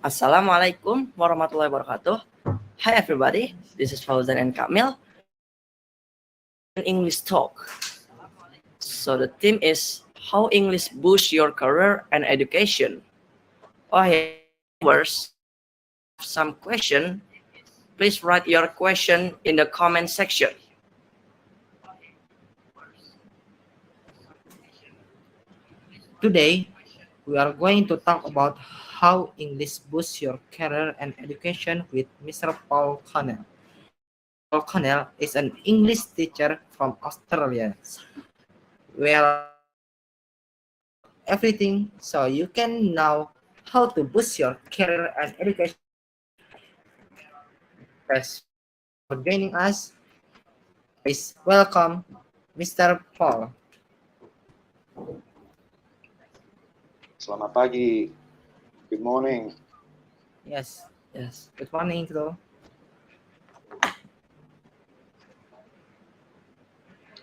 Assalamualaikum warahmatullahi wabarakatuh. Hi everybody, this is Fauzan and Kamil. English talk. So the theme is how English boosts your career and education. Oh, here viewers, some question. Please write your question in the comment section. Today, we are going to talk about how English boosts your career and education with Mr. Paul Connell. Paul Connell is an English teacher from Australia. Well, everything so you can know how to boost your career and education. Thanks for joining us. Please welcome Mr. Paul. Selamat pagi. Good morning. Yes. Yes. Good morning, bro.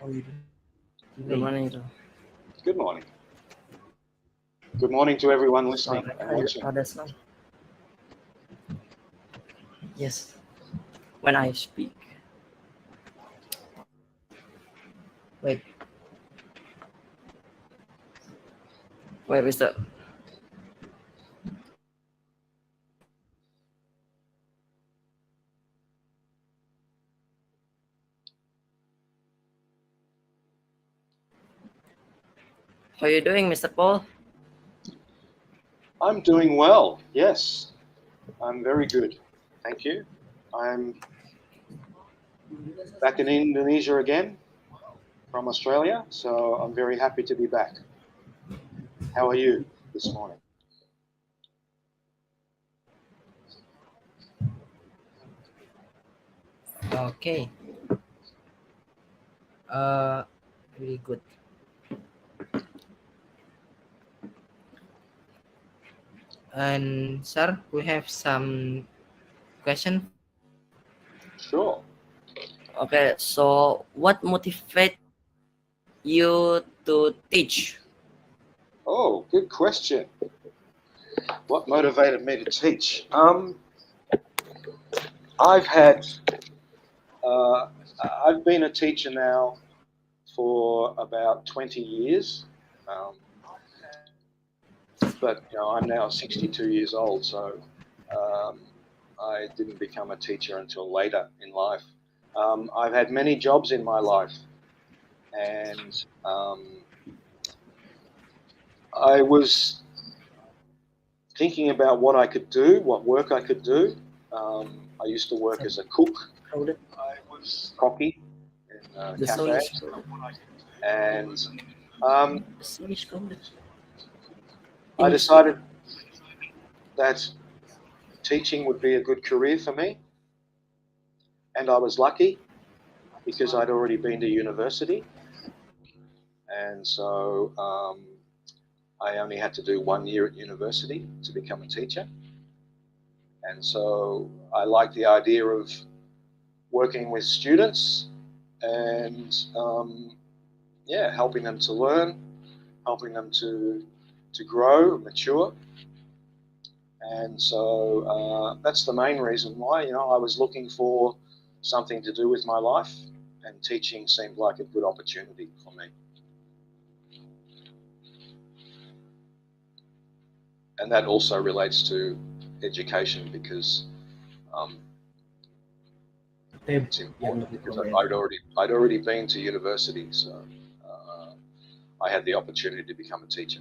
Good morning. Good morning. Good morning to everyone listening and watching. That's not. Yes. When I speak. Wait, Wait, Mr. How are you doing, Mr. Paul? I'm doing well. Yes, I'm very good. Thank you. I'm back in Indonesia again from Australia, so I'm very happy to be back. How are you this morning? okay. Really good. And sir, we have some question. Sure. Okay, so what motivates you to teach? Oh, good question. What motivated me to teach? I've had, I've been a teacher now for about 20 years. But I'm now 62 years old, so I didn't become a teacher until later in life. I've had many jobs in my life, and I was thinking about what I could do, what work I could do. I used to work as a cook. I was cocky in a The sound cafe, is and the sound is crowded. I decided that teaching would be a good career for me. And I was lucky because I'd already been to university. And so I only had to do 1 year at university to become a teacher. And so I like the idea of working with students and helping them to learn, helping them to grow, mature. And so that's the main reason why, I was looking for something to do with my life, and teaching seemed like a good opportunity for me. And that also relates to education because it's important because I'd already been to university, so I had the opportunity to become a teacher.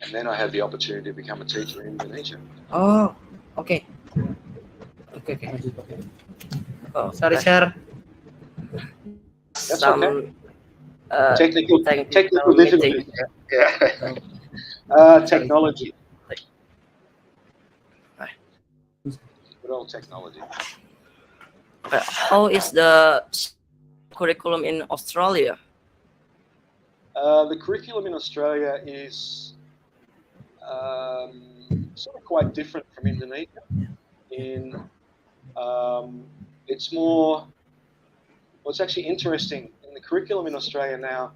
And then I had the opportunity to become a teacher in Indonesia. Oh, okay. Okay. Oh, Sorry, sir. That's some okay. Technical technical meeting. difficulties. Yeah. Technology. Good old technology. How is the curriculum in Australia? The curriculum in Australia is sort of quite different from Indonesia. It's more, Well, it's actually interesting in the curriculum in Australia now.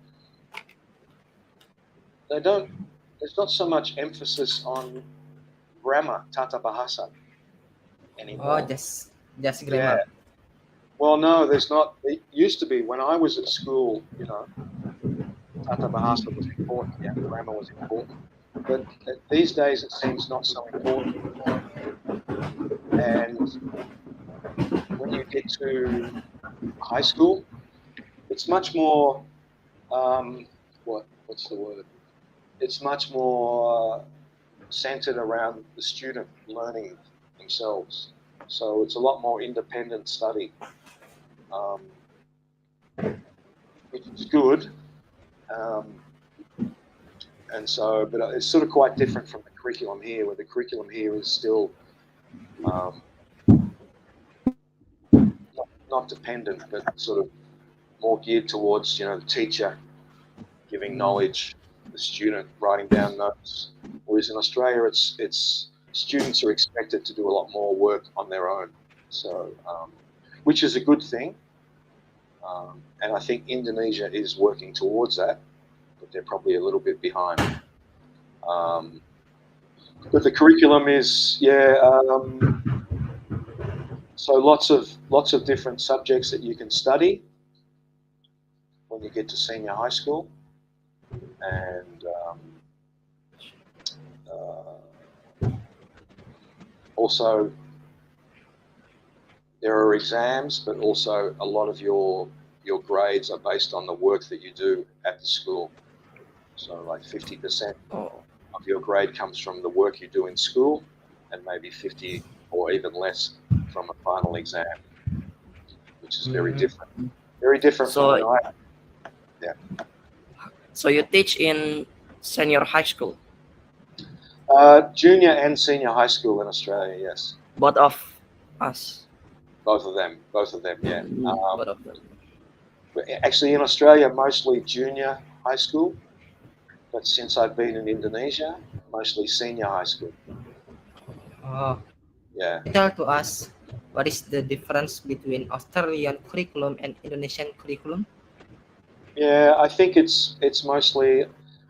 They don't. There's not so much emphasis on grammar, tata bahasa, Oh, anymore. just Yeah. grammar. Well, no, there's not. It used to be when I was at school. Tata bahasa was important. Yeah, grammar was important. But these days, it seems not so important. And when you get to high school, it's much more. What's the word? It's much more centered around the student learning themselves. So it's a lot more independent study, um, which is good. Um, and so, but it's sort of quite different from the curriculum here, where the curriculum here is still um, not dependent, but sort of more geared towards the teacher giving knowledge, the student writing down notes. Whereas in Australia, it's students are expected to do a lot more work on their own. So, which is a good thing, and I think Indonesia is working towards that, but they're probably a little bit behind. But the curriculum is, yeah. So lots of different subjects that you can study when you get to senior high school, and also there are exams, but also a lot of your grades are based on the work that you do at the school. So like 50% Oh, of your grade comes from the work you do in school, and maybe 50 or even less from a final exam, which is very Mm. different. Very different from so when I, yeah. so you teach in senior high school, Junior and senior high school in Australia, yes. both of us, Both of them, yeah. both of them. Actually, in Australia, mostly junior high school, but since I've been in Indonesia, mostly senior high school. Oh, Yeah. tell to us what is the difference between Australian curriculum and Indonesian curriculum? Yeah, I think it's mostly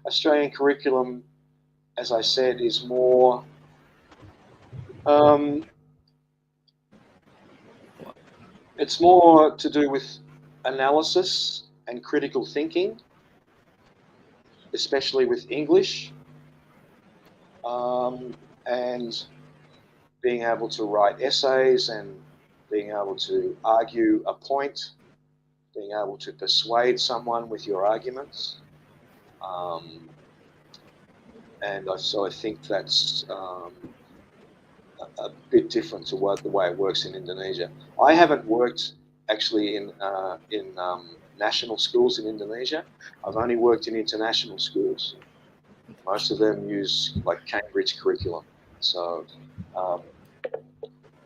Australian curriculum, as I said, is more um, it's more to do with analysis and critical thinking, especially with English, and being able to write essays and being able to argue a point, being able to persuade someone with your arguments. Um, so I think that's a bit different to the way it works in Indonesia. I haven't worked actually in national schools in Indonesia. I've only worked in international schools. Most of them use like Cambridge curriculum. So, um,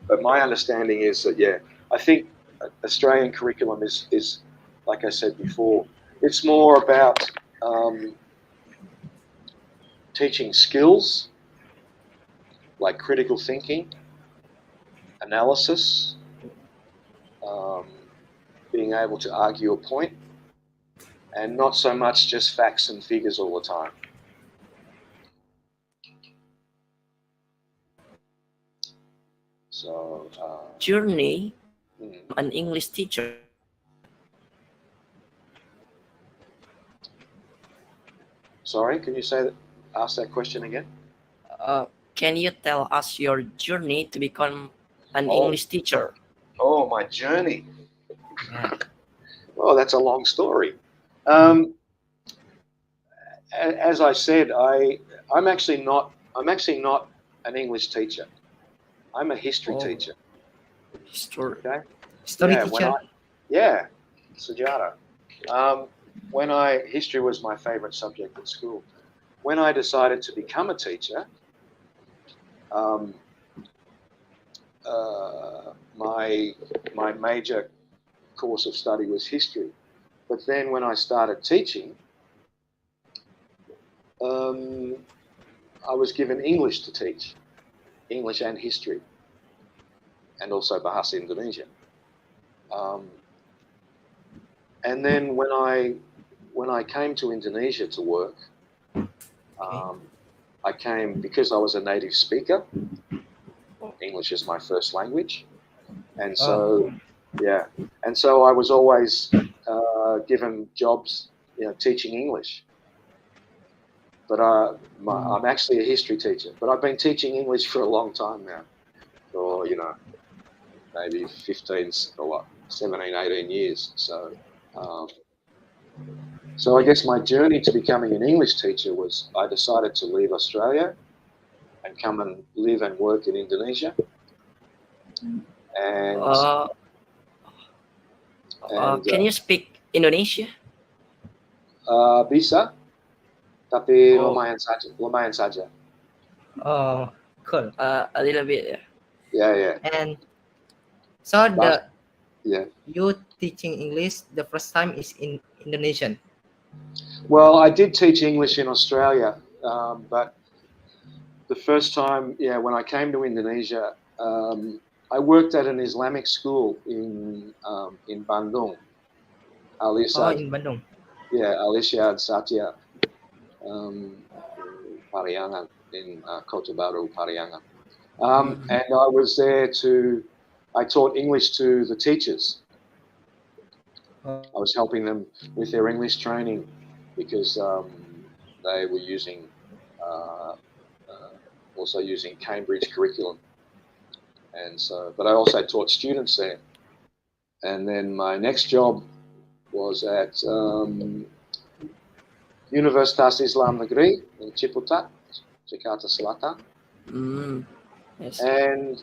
but my understanding is that I think Australian curriculum is like I said before, it's more about teaching skills like critical thinking, analysis, um, being able to argue a point, and not so much just facts and figures all the time. So, Journey, hmm. an English teacher. Sorry, can you ask that question again? Uh, can you tell us your journey to become an Oh, English teacher? my journey. Yeah. Oh, that's a long story. Um, as I said, I'm actually not an English teacher. I'm a history Oh, teacher. history. Okay. Story Yeah. teacher. Sujata. History was my favorite subject at school. When I decided to become a teacher, um, my major course of study was history. But then when I started teaching, um, I was given English to teach, English and history, and also Bahasa Indonesia. Um, And then when I came to Indonesia to work, Okay. um, I came because I was a native speaker. English is my first language, and Oh. so yeah, and so I was always given jobs, teaching English. But I'm actually a history teacher, but I've been teaching English for a long time now, for maybe 15 or what, 17, 18 years. Um, so I guess my journey to becoming an English teacher was I decided to leave Australia and come and live and work in Indonesia, and Uh, and can you speak Indonesia? bisa, tapi Oh, lumayan saja. Oh, cool. a little bit. Yeah. Yeah, yeah. And so But the yeah. you teaching English the first time is in Indonesian. Well, I did teach English in Australia, but the first time, yeah, when I came to Indonesia, I worked at an Islamic school in Bandung, Oh, Alisad, in Bandung. yeah, Alisad Satya, Pariangan in Kota Baru, Pariangan, Mm. and I was there I taught English to the teachers. Oh, I was helping them with their English training because they were uh, also using Cambridge curriculum, and so. But I also taught students there. And then my next job was at Universitas Islam Negeri in Ciputat, Jakarta Selatan, Mm. Yes. and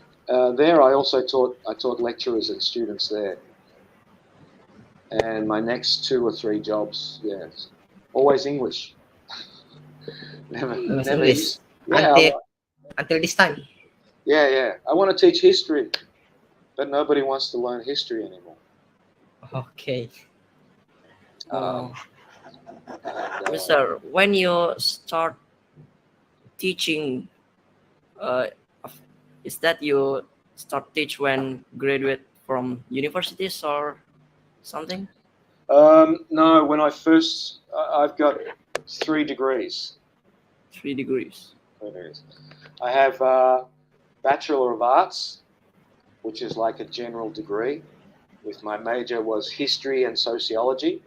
there I taught lecturers and students there. And my next 2 or 3 jobs, yes, always English. never, was never. English Yeah, until this time. yeah. I want to teach history, but nobody wants to learn history anymore. Okay. Oh, Um, and Mister, when you start teaching, uh, is that you start teach when graduate from universities or something? no, when I've got 3 degrees. 3 degrees. 3 degrees. I have Bachelor of Arts, which is like a general degree. With my major was history and sociology.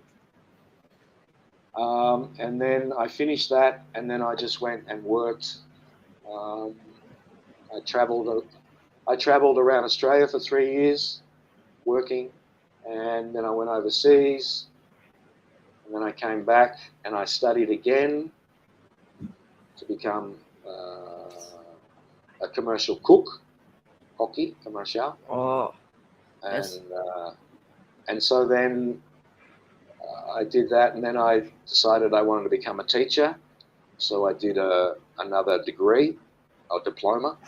And then I finished that, and then I just went and worked. Um, I traveled. I traveled around Australia for 3 years working, and then I went overseas, and then I came back and I studied again to become a commercial cook, hockey commercial, Oh, yes. and so then I did that, and then I decided I wanted to become a teacher. So I did another degree, a diploma,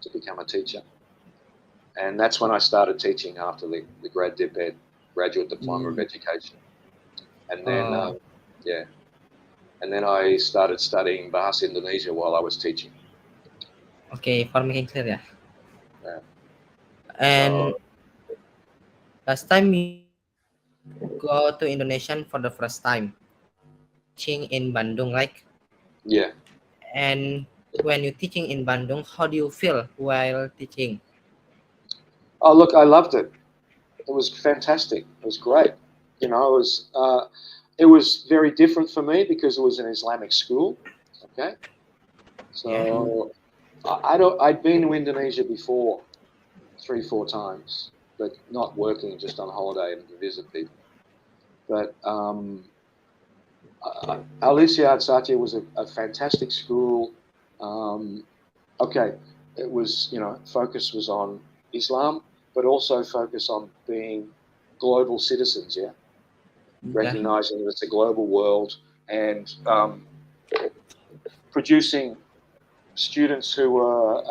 to become a teacher, and that's when I started teaching after the graduate diploma of Mm. education, and then Oh, yeah, and then I started studying Bahasa Indonesia while I was teaching. okay. For making clear, yeah. Yeah. And So last time you go to Indonesian for the first time, teaching in Bandung, like. yeah. And when you're teaching in Bandung, how do you feel while teaching? Oh, look, I loved it. It was fantastic. It was great. It was very different for me because it was an Islamic school. Okay, Yeah. Mm. so I'd been to Indonesia before 3, 4 times, but not working, just on holiday and to visit people. But Alicia Satya was a fantastic school. Um, okay, it was, focus was on Islam, but also focus on being global citizens, yeah, Yeah. recognizing that it's a global world, and producing students who were,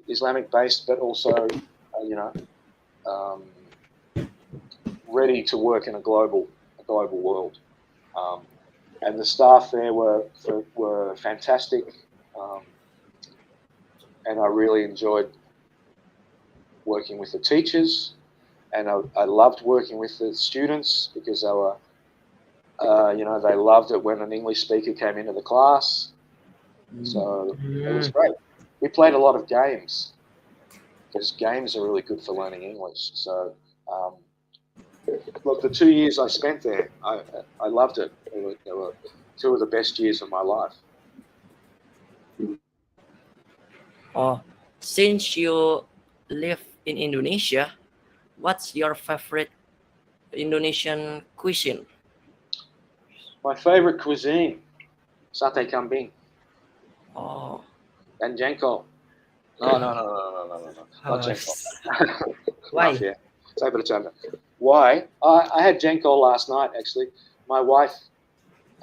Islamic based, but also, um, ready to work in a global world. Um, and the staff there were fantastic, um, and I really enjoyed working with the teachers. and I loved working with the students because they were, they loved it when an English speaker came into the class. So it was Mm. great. We played a lot of games because games are really good for learning English. So, um, look, the 2 years I spent there, I loved it. They were two of the best years of my life. Oh, since you live in Indonesia, what's your favorite Indonesian cuisine? My favorite cuisine, sate kambing Oh, and jengkol. No, no, no, no, no, no, no, no, not Oh, jengkol. Maaf why? ya, saya bercanda. Why? I had jengkol last night actually. My wife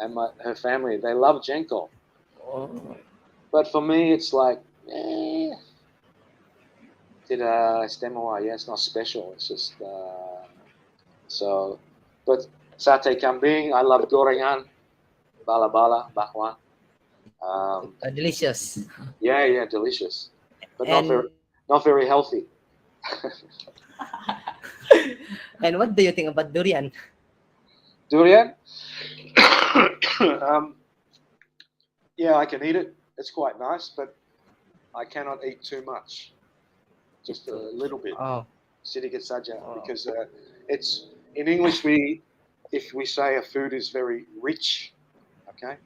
and her family, they love jengkol. oh, But for me, it's like, tidak istimewa. Yeah, it's not special. It's just so. But sate kambing, I love gorengan, bala-bala, bakwan. Delicious. Yeah, yeah, delicious, but And not very healthy. and what do you think about durian? Durian, um, yeah, I can eat it. It's quite nice, but I cannot eat too much. Just a little bit. Oh, Sedikit saja, oh, because it's in English. If we say a food is very rich, okay,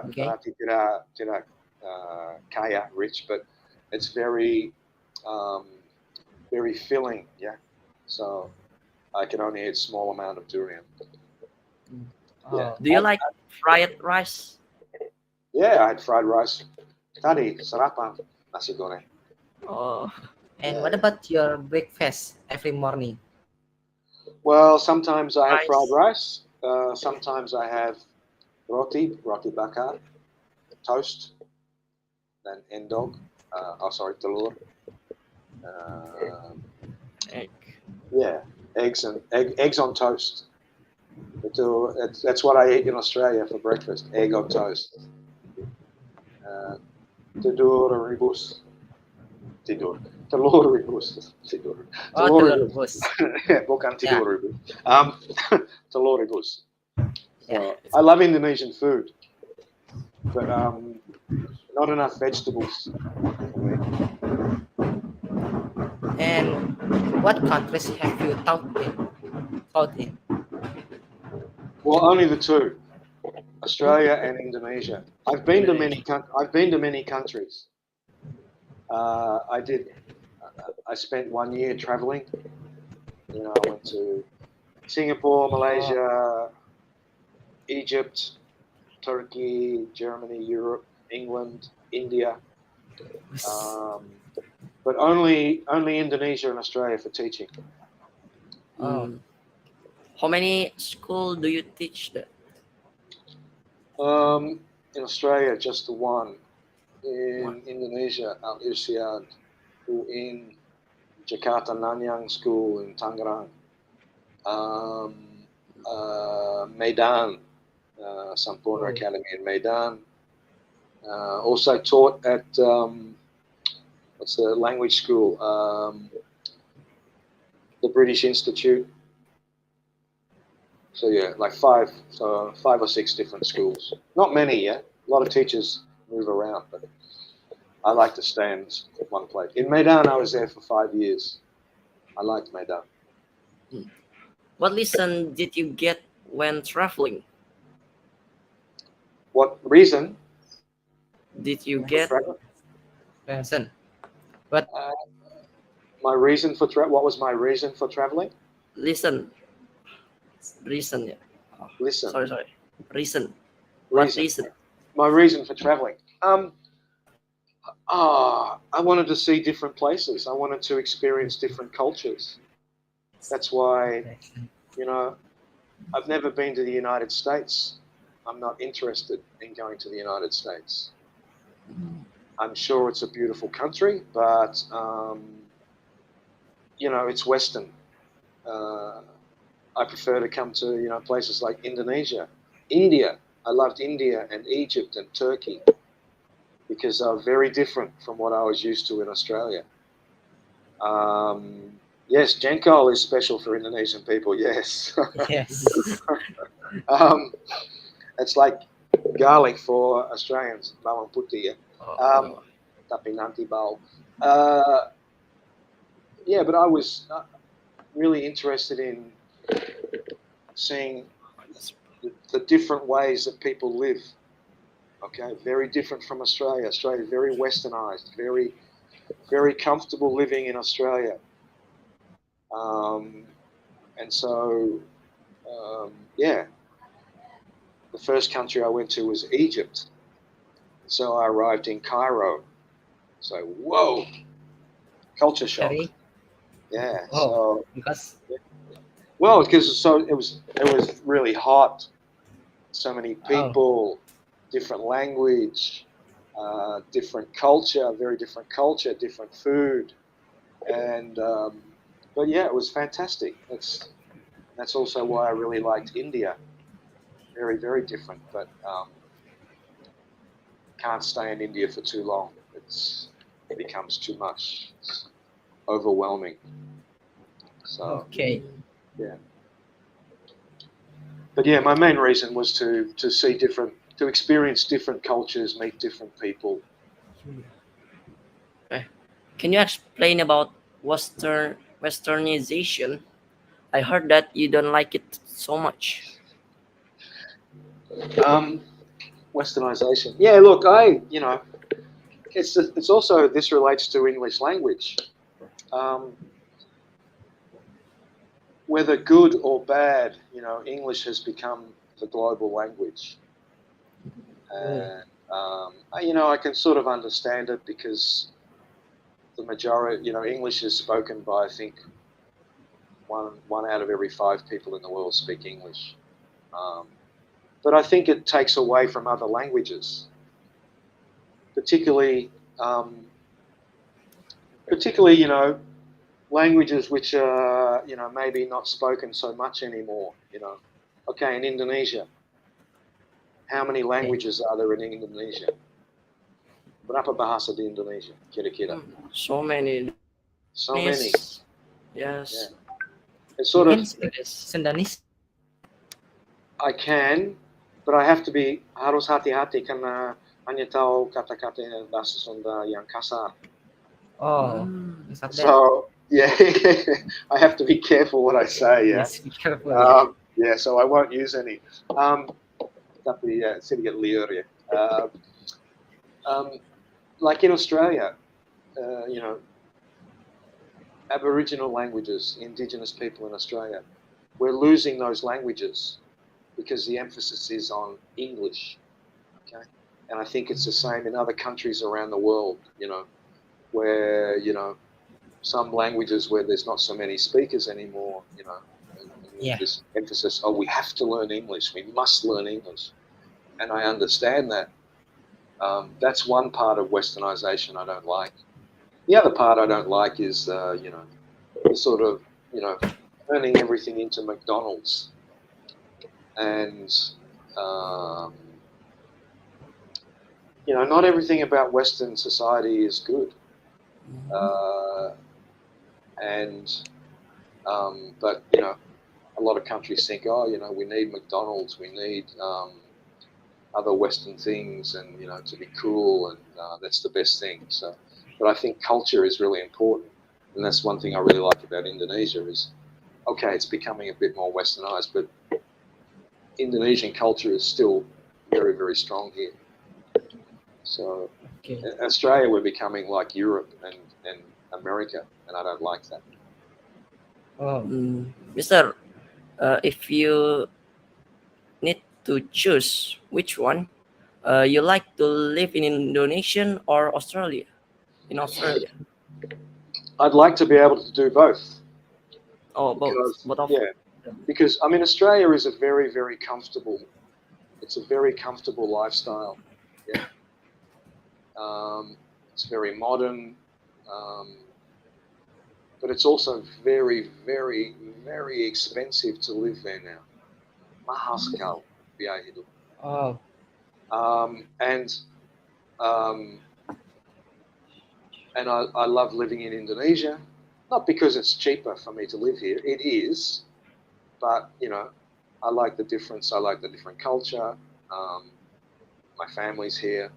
okay. berarti tidak kaya rich, but it's um, very filling. Yeah, so I can only eat small amount of durian. Yeah, Oh, do you like fried rice? yeah, I had fried rice. Tadi sarapan nasi goreng. Oh, and Yeah, what yeah. about your breakfast every morning? Well, sometimes I have fried rice. rice. Sometimes I have roti bakar, toast, then endog. Sorry, telur. Uh, Egg. yeah, eggs on toast. That's what I eat in Australia for breakfast. Egg on toast. Uh, tidur rebus. Tidur. Telur rebus. Tidur. Oh, Telur telur rebus. rebus. Bukan Yeah, tidur rebus. Um, telur rebus. yeah. So I love Indonesian food, but not enough vegetables for me. And what countries have you taught in? Well, only the two, Australia and Indonesia. Indonesia. I've been to many countries. I did. I spent 1 year traveling. I went to Singapore, Oh, Malaysia, Egypt, Turkey, Germany, Europe, England, India, yes. um, but only Indonesia and Australia for teaching. Oh, Mm. How many school do you teach there? In Australia, just the one. One. In Indonesia, Al Irsyad, who in Jakarta Nanyang School in Tangerang, um, Medan, Sampurna oh, Academy in Medan. Also taught at what's the language school? The British Institute. So yeah, like five or six different schools. Not many, yeah. A lot of teachers move around, but I like to stay in one place. In Medan, I was there for 5 years. I liked Medan. Mm. What lesson did you get when traveling? What reason Did you for get travel? listen. But Uh, my reason for what was my reason for traveling? listen? Reason, yeah. Oh, Listen, sorry. Reason. What reason. reason? My reason for traveling. I wanted to see different places. I wanted to experience different cultures. That's why, you know, I've never been to the United States. I'm not interested in going to the United States. I'm sure it's a beautiful country, but it's Western. Uh, I prefer to come to places like Indonesia, India. I loved India and Egypt and Turkey because they are very different from what I was used to in Australia. Um, Yes, jengkol is special for Indonesian people. Yes. Yes. um, it's like garlic for Australians, bawang putih. Yeah. Oh, Tapi nanti bau. Uh, yeah, but I was really interested in seeing the different ways that people live. Okay, very different from Australia. Australia is very westernized, very comfortable living in Australia. Um, and so, yeah, the first country I went to was Egypt. So I arrived in Cairo. So, whoa, culture shock. Very. Yeah. Oh, So, because well, because it was really hot. So many oh, people, different language, different culture, very different culture, different food, and but yeah, it was fantastic. That's also why I really liked India. Very different, but can't stay in India for too long. It becomes too much. It's overwhelming. So okay. yeah, but yeah, my main reason was to see different, to experience different cultures, meet different people. okay. Can you explain about westernization? I heard that you don't like it so much. Um, Westernization. Yeah, look, it's also, this relates to English language. Um, Whether good or bad, English has become the global language, Oh, and I can sort of understand it because the majority, English is spoken by, I think, one out of every five people in the world speak English. Um, but I think it takes away from other languages, particularly, um, particularly, languages which are, maybe not spoken so much anymore. Okay, in Indonesia, how many okay. languages are there in Indonesia? Berapa bahasa di Indonesia? Kira-kira. So many So many. Japanese. Yeah. Yes, It's You sort can of, speak it is. Sundanese. I can, but I have to be, harus hati-hati karena hanya tahu kata-kata bahasa Sunda yang kasar. Oh, Mm. is that that? So, yeah, I have to be careful what I say, yeah. Yes, be careful. Yeah. Yeah, so I won't use any. Um, Tapi sedikit liar ya. Um, like in Australia, uh, you know, Aboriginal languages, Indigenous people in Australia, we're losing those languages because the emphasis is on English. Okay, and I think it's the same in other countries around the world. Where some languages where there's not so many speakers anymore. And Yeah. this emphasis, oh, we have to learn English, we must learn English, and I understand that. That's one part of westernization I don't like. The other part I don't like is, the sort of, turning everything into McDonald's. And, um, not everything about Western society is good. Uh, and, but, a lot of countries think, oh, we need McDonald's, we need other Western things, and to be cool, and that's the best thing. So, but I think culture is really important, and that's one thing I really like about Indonesia is, okay, it's becoming a bit more Westernized, but Indonesian culture is still very strong here. So, Okay. in Australia, we're becoming like Europe and America, and I don't like that. Oh, Mister, if you need to choose which one, you like to live in Indonesia or Australia? In Australia. I'd like to be able to do both Oh, both. because, Both of yeah, them. because I mean, Australia is a very comfortable. It's a very comfortable lifestyle. Yeah. It's very modern, um, but it's also very expensive to live there now. Mahal sekali biaya hidup. oh, And um, I love living in Indonesia. Not because it's cheaper for me to live here. It is, but I like the difference. I like the different culture. Um, my family's here,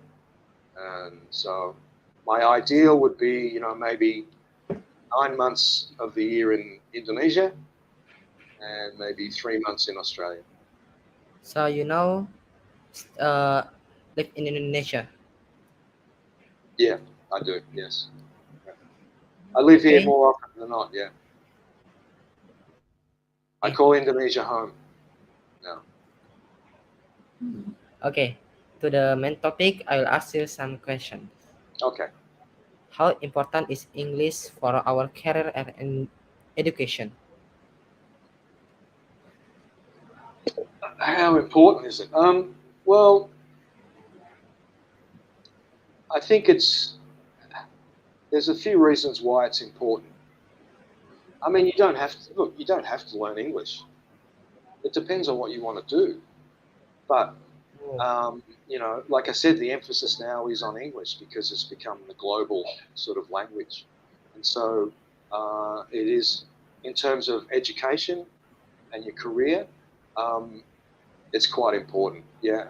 and so my ideal would be, maybe 9 months of the year in Indonesia and maybe 3 months in Australia. So uh, live in Indonesia. Yeah, I do. Yes, I live here Okay. more often than not. Yeah, I Okay. call Indonesia home now. Okay. To the main topic, I will ask you some questions. Okay, How important is English for our career and education? how important is it? Well, I think there's a few reasons why it's important. I mean, you don't have to look. You don't have to learn English. It depends on what you want to do. But Oh, like I said, the emphasis now is on English because it's become the global sort of language, and so it is in terms of education and your career. Um, it's quite important. Yeah,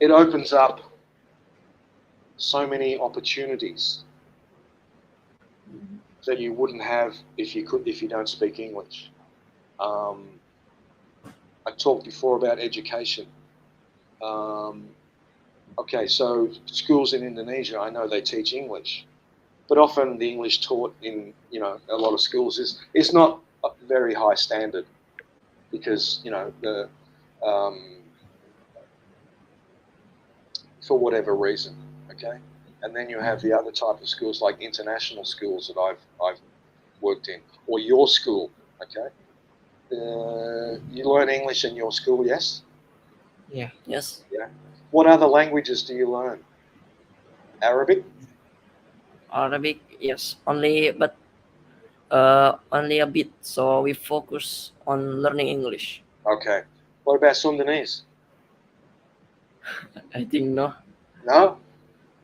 it opens up so many opportunities that you wouldn't have if you don't speak English. Um, I talked before about education. Um, okay, so schools in Indonesia, I know they teach English, but often the English taught in a lot of schools is not a very high standard because the um, for whatever reason. Okay, and then you have the other type of schools like international schools that I've worked in, or your school. Okay, you learn English in your school, yes? yeah. Yes, Yeah. What other languages do you learn? Arabic? Arabic, yes, only a bit. So we focus on learning English. Okay. What about Sundanese? I think no. No.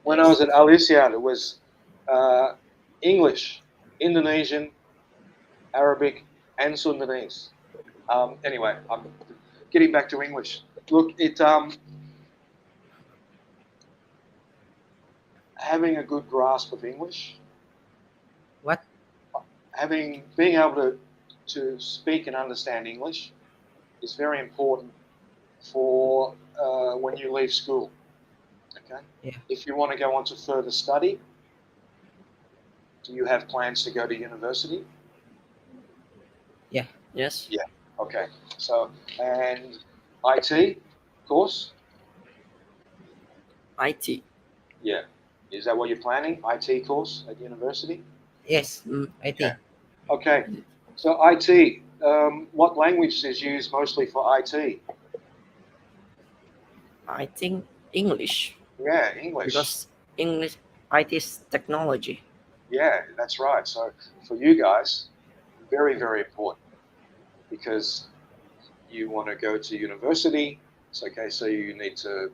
When I Yes. was at Al Isyad, it was uh, English, Indonesian, Arabic, and Sundanese. Anyway, I'm getting back to English. Look, having a good grasp of English, What? being able to speak and understand English is very important for when you leave school. Okay. Yeah. If you want to go on to further study, do you have plans to go to university? Yeah. Yes. Yeah. Okay. So, and IT course? IT. Yeah. Is that what you're planning? IT course at university? Yes. Mm, Yeah. IT. Okay. So IT, what language is used mostly for IT? I think English Yeah, English. because English IT is technology. Yeah, that's right. So for you guys, very, very important because you want to go to university. It's okay. So you need to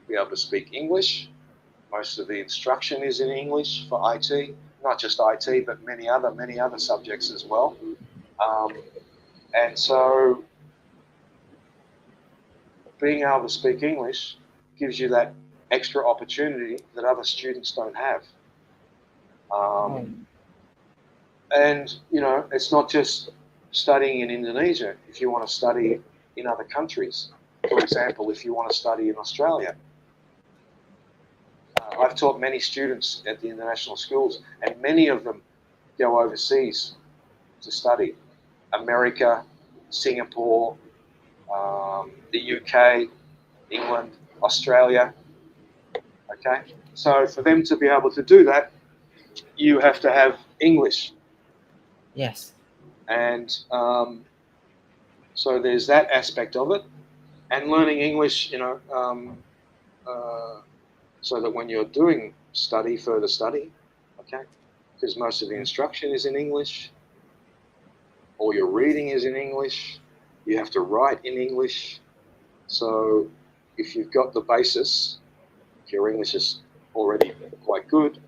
be able to speak English. Most of the instruction is in English for IT, not just IT, but many other subjects as well. Um, and so, being able to speak English gives you that extra opportunity that other students don't have. Oh, Um, and it's not just studying in Indonesia. If you want to study in other countries, for example, if you want to study in Australia, I've taught many students at the international schools, and many of them go overseas to study. America, Singapore, the UK, England, Australia. Okay, so for them to be able to do that, you have to have English, yes. and so there's that aspect of it. And learning English, uh, so that when you're doing further study, okay, because most of the instruction is in English, all your reading is in English, you have to write in English. So if you've got the basis, if your English is already quite good,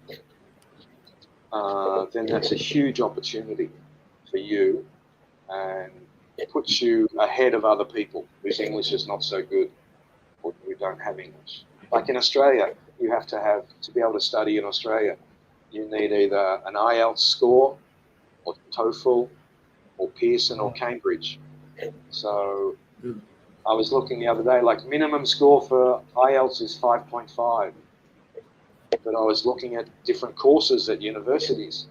then that's a huge opportunity for you, and it puts you ahead of other people whose English is not so good or who don't have English. Like in Australia, you have to be able to study in Australia, you need either an IELTS score or TOEFL or Pearson or Cambridge. So I was looking the other day, like minimum score for IELTS is 5.5. But I was looking at different courses at universities,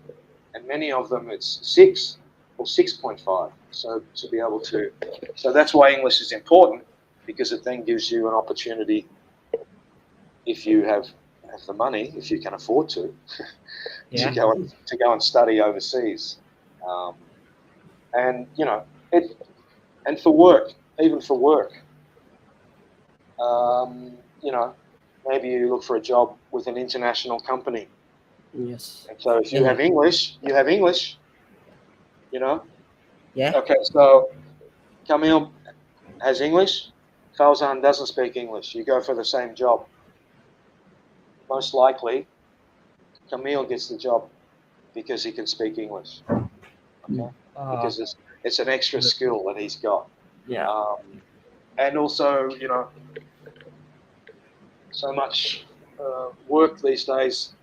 and many of them it's 6 or 6.5. So to be able to, so that's why English is important, because it then gives you an opportunity, if you have the money, if you can afford to, Yeah. to go and study overseas, and you know it, and for work, even for work, you know, maybe you look for a job with an international company. Yes. And so if you Yeah. have English, you know. Yeah. Okay, so Camille has English, Fauzan doesn't speak English. You go for the same job. Most likely, Camille gets the job because he can speak English. Okay, Uh, because it's an extra skill that he's got. Yeah. And also, you know, so much work these days,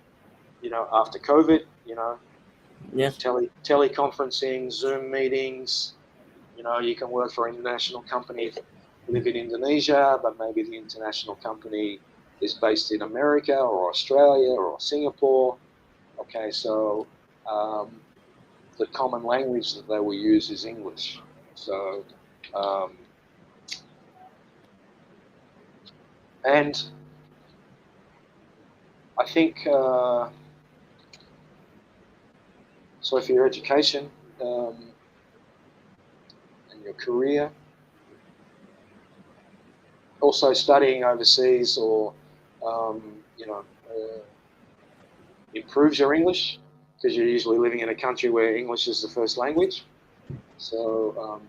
you know, after COVID, you know, Yes. teleconferencing, Zoom meetings. You know, you can work for an international company, live in Indonesia, but maybe the international company is based in America or Australia or Singapore. Okay, so the common language that they will use is English. So, um, and I think, so for your education and your career, also studying overseas or, you know, improves your English, because you're usually living in a country where English is the first language. So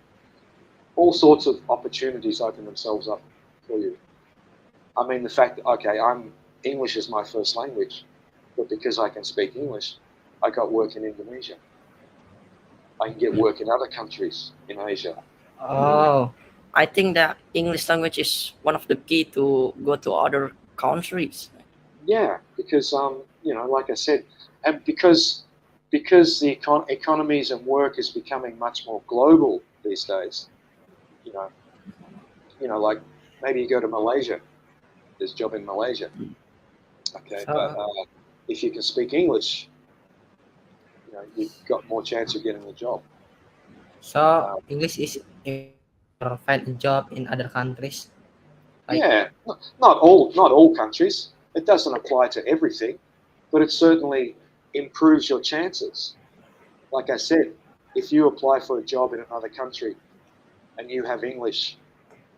all sorts of opportunities open themselves up for you. I mean, the fact that, okay, English is my first language, but because I can speak English, I got work in Indonesia. I can get work in other countries in Asia. oh, I think that English language is one of the key to go to other countries. Yeah, because you know, like I said, and because the economies and work is becoming much more global these days. You know, like maybe you go to Malaysia. There's a job in Malaysia. Okay, but so if you can speak English, you know, you've got more chance of getting the job. so Uh, English is important for find a job in other countries. Like yeah, not all countries. It doesn't apply to everything, but it certainly improves your chances. Like I said, if you apply for a job in another country and you have English,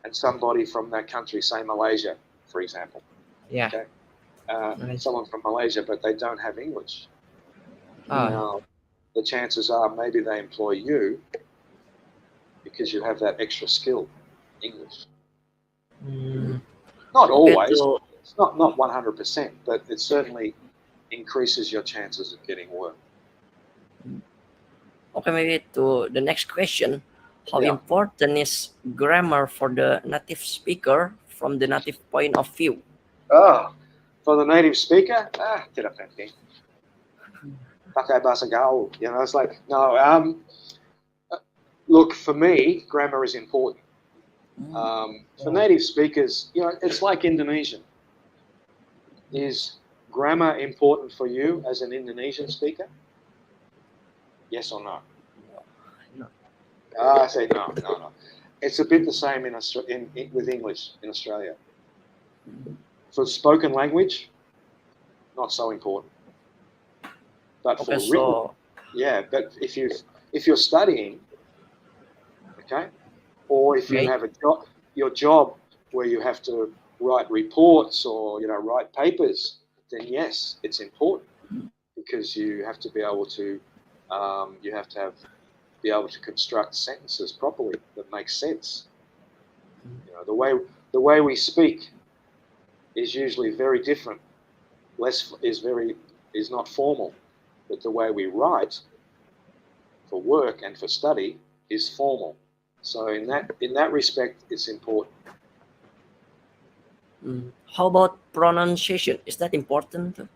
and somebody from that country, say Malaysia, for example, yeah, okay, Malaysia. someone from Malaysia, but they don't have English. Oh, Now, the chances are maybe they employ you because you have that extra skill, English. mm, Not Okay, always. to It's not 100%, but it certainly increases your chances of getting work. okay, maybe to the next question. How Yeah. important is grammar for the native speaker from the native point of view? Oh, for the native speaker, tidak penting. Pakai bahasa gaul. You know, it's like no. Look, for me, grammar is important. For native speakers, you know, it's like Indonesian. Is grammar important for you as an Indonesian speaker? Yes or no? No. I say no. It's a bit the same with English in Australia. For spoken language, not so important. But Okay, for written, so yeah. But if you're studying, okay, or if you okay. have your job where you have to write reports or write papers, then yes, it's important because you have to be able to be able to construct sentences properly that make sense. The way we speak is usually very different. Less is not formal. but the way we write for work and for study is formal. So in that respect, it's important. How about pronunciation? Is that important?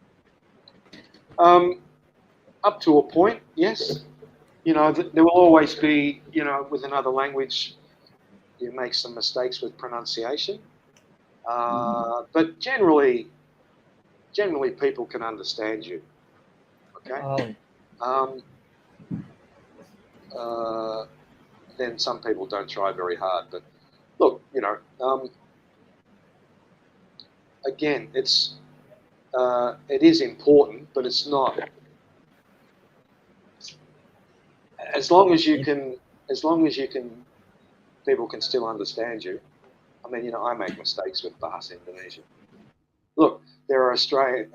Um, Up to a point, yes. There will always be, with another language, you make some mistakes with pronunciation. But generally, people can understand you. Okay. Oh, Um, uh, then some people don't try very hard. But look, again, it is important, but it's not. As long as you can, as long as you can, people can still understand you. I mean, I make mistakes with Bahasa Indonesia. Look, there are Australian,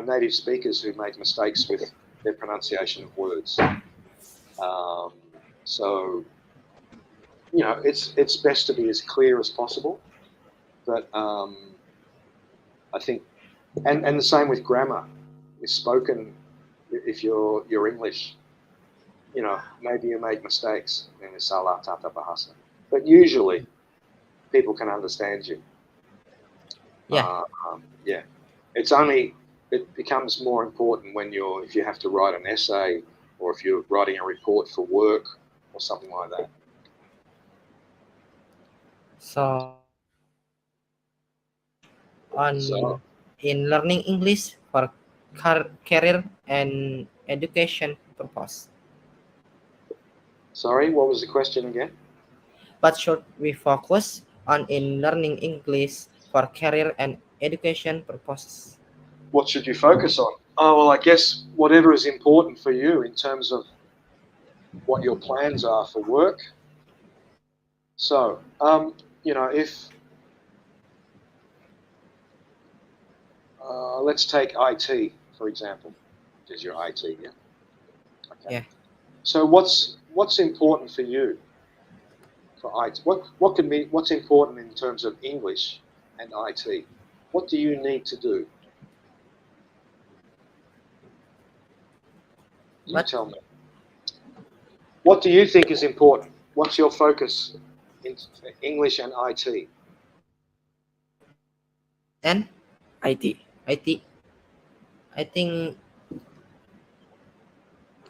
native speakers who make mistakes with their pronunciation of words. Um, so, it's best to be as clear as possible. But I think, and the same with grammar. With spoken, if you're English, maybe you make mistakes in salah tata bahasa, but usually people can understand you. yeah. Yeah, it becomes more important if you have to write an essay or if you're writing a report for work or something like that. So on So, in learning English for career and education purpose. sorry, what was the question again? But should we focus on in learning English for career and education purposes? What should you focus on? Oh, well, I guess whatever is important for you in terms of what your plans are for work. So, if let's take IT for example, because you're IT, yeah. Okay. Yeah. So, what's important for you for IT? What's important in terms of English and IT? What do you need to do? You But tell me. What do you think is important? What's your focus in English and IT? English and IT, IT. I think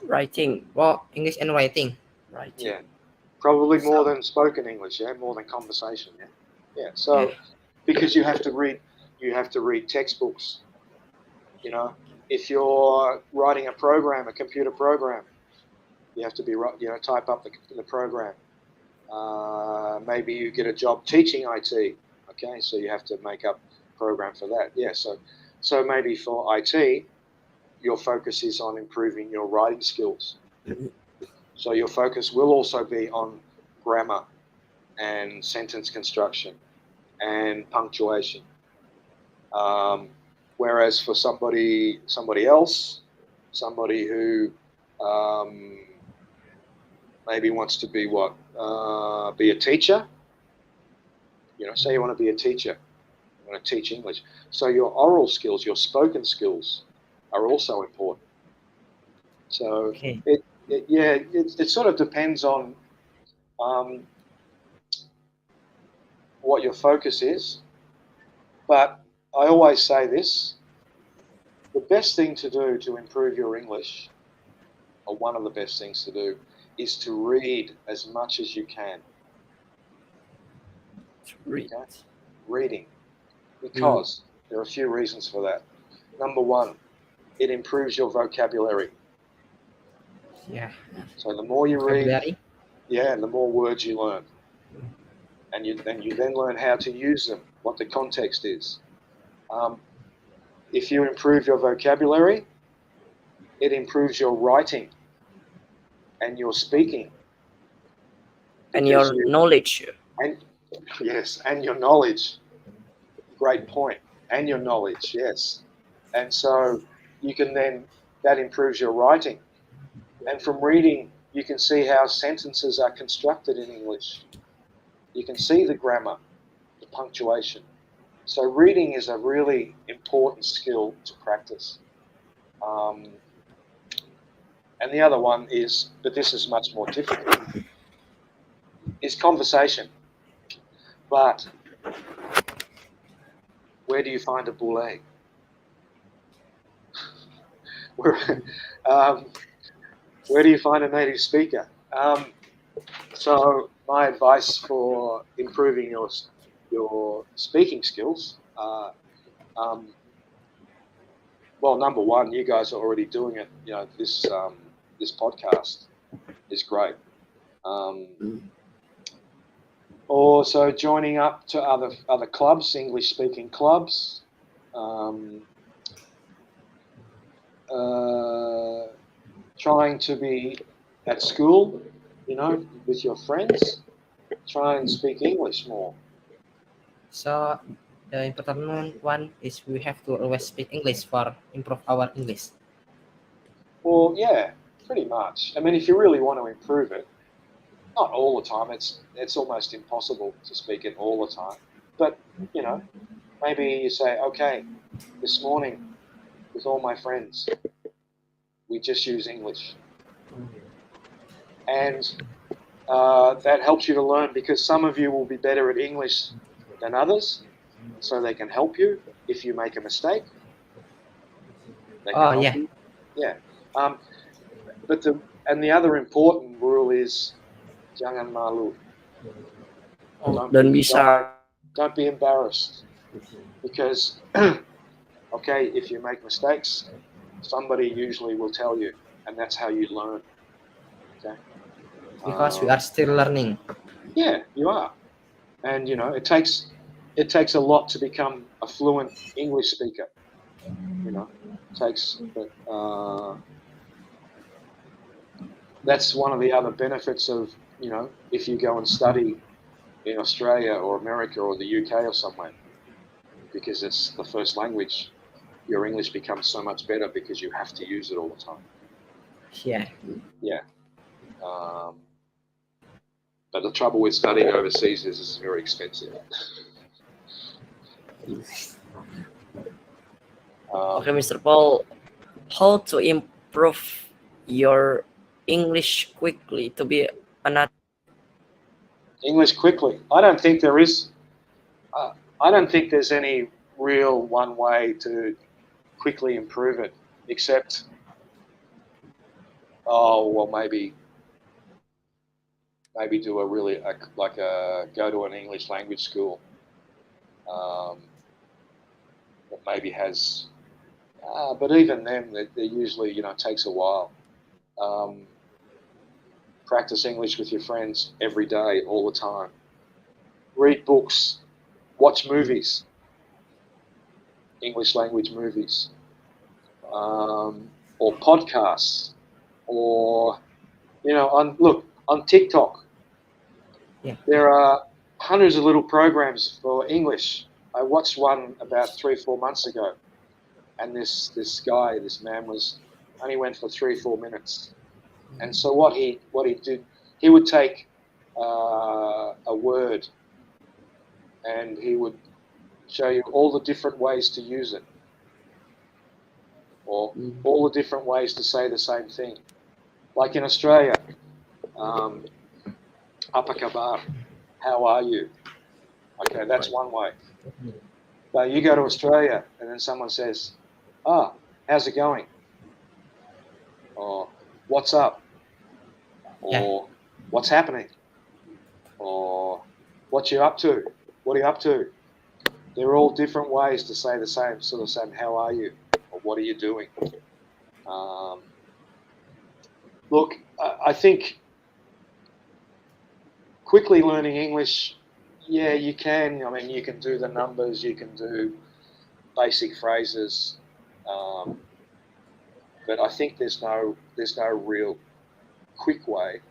writing, English and writing. writing. Yeah, probably more So than spoken English. Yeah, more than conversation. Yeah, yeah. yeah, So because you have to read textbooks. You know, if you're writing a computer program, you have to type up the program. Maybe you get a job teaching IT. Okay, so you have to make up a program for that. Yeah, so maybe for IT, your focus is on improving your writing skills. So your focus will also be on grammar and sentence construction and punctuation. Um, Whereas for somebody else, somebody who um, maybe wants to be a teacher. Say you want to be a teacher, you want to teach English. So your oral skills, your spoken skills, are also important. So okay. it sort of depends on um, what your focus is. But I always say this: the best thing to do to improve your English, or one of the best things to do, is to read as much as you can. Read. Okay, reading, Mm. because there are a few reasons for that. Number one, it improves your vocabulary. Yeah. So the more you read, Vocabulary. yeah, the more words you learn, and you then learn how to use them, what the context is. Um, if you improve your vocabulary, it improves your writing and your speaking And because your knowledge. and yes, and your knowledge. Great point. And your knowledge, yes. And so you can then that improves your writing. And from reading, you can see how sentences are constructed in English. You can see the grammar, the punctuation. So reading is a really important skill to practice. Um, And the other one is, but this is much more difficult, is conversation. But where do you find a bull egg? Where, um, where do you find a native speaker? So my advice for improving your speaking skills are, well, number one, you guys are already doing it. You know, this podcast is great. Also, joining up to other clubs, English speaking clubs. Trying to be at school, you know, with your friends. Try and speak English more. So the important one is we have to always speak English for improve our English. Well, yeah, pretty much. I mean, if you really want to improve it, not all the time. It's almost impossible to speak it all the time. But you know, maybe you say, okay, this morning with all my friends, we just use English, and that helps you to learn because some of you will be better at English than others, so they can help you if you make a mistake. They can Oh help yeah, you. Yeah. But the other important rule is jangan malu. Don't be shy. Don't be embarrassed because okay, if you make mistakes, somebody usually will tell you, and that's how you learn. Okay. because we are still learning. Yeah, you are, and you know it takes a lot to become a fluent English speaker. You know, it takes, but that's one of the other benefits of, you know, if you go and study in Australia or America or the UK or somewhere, because it's the first language, your English becomes so much better because you have to use it all the time. Yeah. Yeah. But the trouble with studying overseas is it's very expensive. Okay, Mr. Paul, how to improve your English quickly to be another? English quickly. I don't think there is. I don't think there's any real one way to quickly improve it, except, oh well, maybe do a really go to an English language school that maybe has. But even then, they usually, you know, takes a while. Practice English with your friends every day, all the time. Read books, watch movies, English language movies, or podcasts, or you know, on TikTok. Yeah. There are hundreds of little programs for English. I watched one about 3 or 4 months ago, and this man was only went for 3 or 4 minutes. And so what he did, he would take a word, and he would show you all the different ways to use it, or all the different ways to say the same thing. Like in Australia, apa kabar? How are you? Okay, that's one way. But you go to Australia, and then someone says, "Ah, how's it going?" Or "What's up?" Or "What's happening?" Or "What you up to?" "What are you up to?" They're all different ways to say the same sort of same "How are you?" or "What are you doing?" Look, I think quickly learning English, yeah, you can. I mean, you can do the numbers, you can do basic phrases, but I think there's no real quick way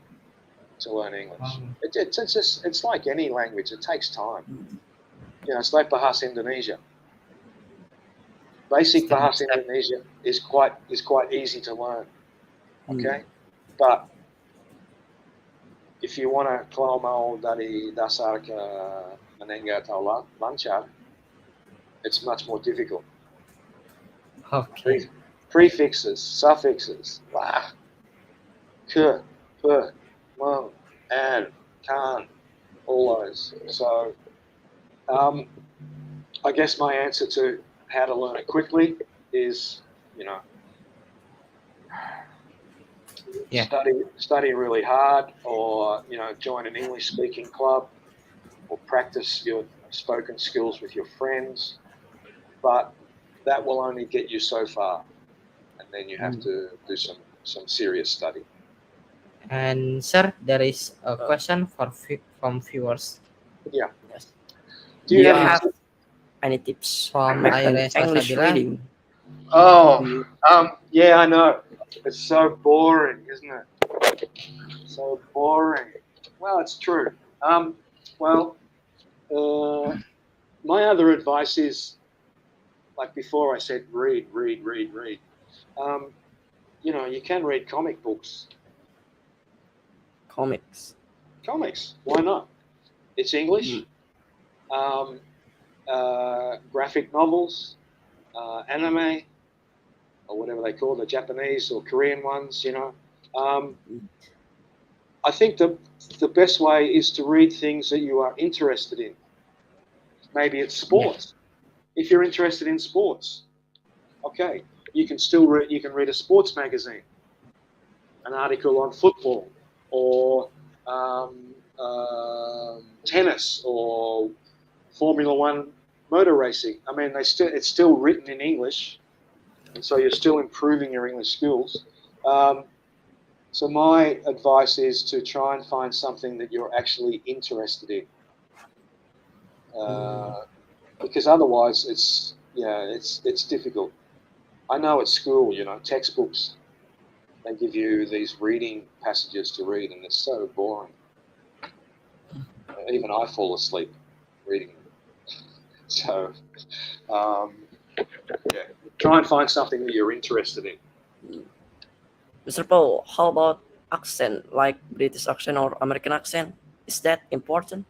to learn English. It's like any language; it takes time. You know, it's like Bahasa Indonesia. Basic Bahasa Indonesia is quite easy to learn. Okay, but if you want to kalau mau dari dasar ke menengah atau lancar, it's much more difficult. Okay. Prefixes, suffixes, k, p, m, and, can, all those. So I guess my answer to how to learn it quickly is, you know, Yeah. study really hard, or join an English speaking club, or practice your spoken skills with your friends. But that will only get you so far, and then you have to do some serious study. And sir, there is a Uh, question from viewers Yeah. yes. Do Do you you have any? have any tips to from make an Aire English Salsabila. reading? Oh, Do you? yeah, I know. It's so boring, isn't it? So boring. Well, it's true. Well, my other advice is, like before I said, read, read, read, read. Um, you can read comic books. Comics. Comics, why not? It's Mm. English. Um, graphic novels, anime, or whatever they call the Japanese or Korean ones. Um, I think the best way is to read things that you are interested in. Maybe it's Yeah. sports. If you're interested in sports, okay, you can still read. You can read a sports magazine, an article on football, or tennis, or Formula One motor racing. I mean, it's still written in English, and so you're still improving your English skills. Um, so my advice is to try and find something that you're actually interested in, uh, because otherwise it's difficult. I know at school, textbooks, they give you these reading passages to read, and it's so boring. Even I fall asleep reading them. So um, yeah, try and find something that you're interested in. Mr. Paul, how about accent, like British accent or American accent? Is that important?